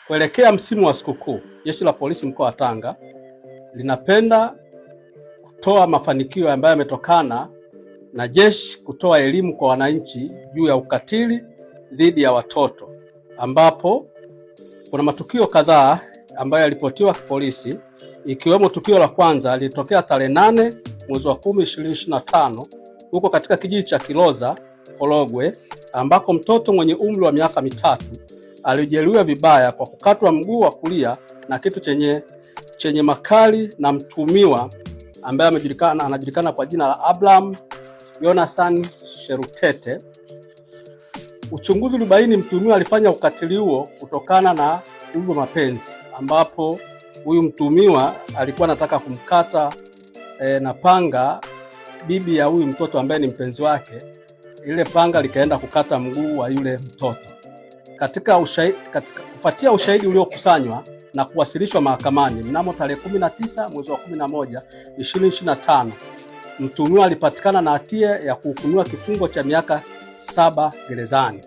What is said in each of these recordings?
Kuelekea msimu wa sikukuu, Jeshi la Polisi mkoa wa Tanga linapenda kutoa mafanikio ambayo yametokana na jeshi kutoa elimu kwa wananchi juu ya ukatili dhidi ya watoto, ambapo kuna matukio kadhaa ambayo yalipotiwa polisi, ikiwemo tukio la kwanza lilitokea tarehe 8 mwezi wa 10 2025 huko katika kijiji cha Kiloza Korogwe, ambako mtoto mwenye umri wa miaka mitatu alijeruhiwa vibaya kwa kukatwa mguu wa kulia na kitu chenye makali na mtumiwa ambaye anajulikana kwa jina la Abraham Jonathan Sherutete. Uchunguzi ulibaini mtumiwa alifanya ukatili huo kutokana na wivu wa mapenzi, ambapo huyu mtumiwa alikuwa anataka kumkata na panga bibi ya huyu mtoto ambaye ni mpenzi wake. Ile panga likaenda kukata mguu wa yule mtoto. Kufuatia ushahidi uliokusanywa na kuwasilishwa mahakamani mnamo tarehe 19 mwezi wa 11 2025, mtumiwa alipatikana na hatia ya kuhukumiwa kifungo cha miaka 7 gerezani.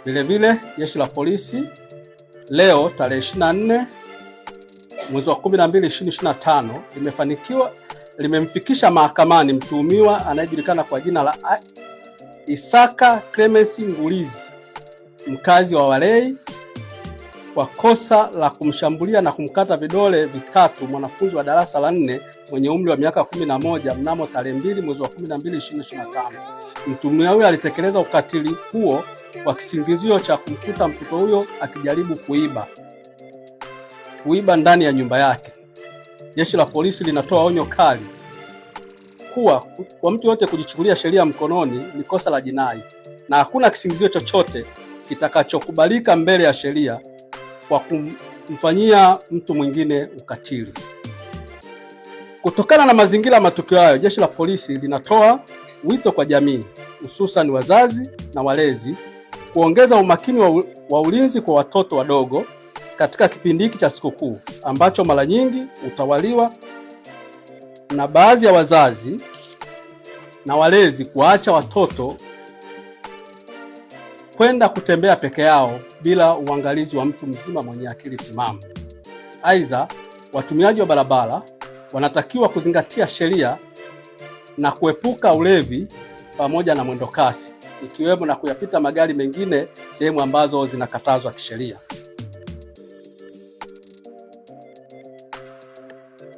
Vilevile Jeshi la Polisi leo tarehe 24 mwezi wa 12 2025 limemfikisha mahakamani mtuhumiwa anayejulikana kwa jina la Isaka Clemens Ngulizi, mkazi wa Walei, kwa kosa la kumshambulia na kumkata vidole vitatu mwanafunzi wa darasa la 4 mwenye umri wa miaka 11 mnamo tarehe 2 mwezi wa 12 2025. Mtuhumiwa huyo alitekeleza ukatili huo kwa kisingizio cha kumkuta mtoto huyo akijaribu kuiba ndani ya nyumba yake. Jeshi la Polisi linatoa onyo kali kuwa kwa mtu yote kujichukulia sheria mkononi ni kosa la jinai na hakuna kisingizio chochote kitakachokubalika mbele ya sheria kwa kumfanyia mtu mwingine ukatili. Kutokana na mazingira ya matukio hayo, Jeshi la Polisi linatoa wito kwa jamii, hususan wazazi na walezi, kuongeza umakini wa ulinzi kwa watoto wadogo katika kipindi hiki cha sikukuu ambacho mara nyingi utawaliwa na baadhi ya wazazi na walezi kuacha watoto kwenda kutembea peke yao bila uangalizi wa mtu mzima mwenye akili timamu. Aidha, watumiaji wa barabara wanatakiwa kuzingatia sheria na kuepuka ulevi pamoja na mwendo kasi, ikiwemo na kuyapita magari mengine sehemu ambazo zinakatazwa kisheria.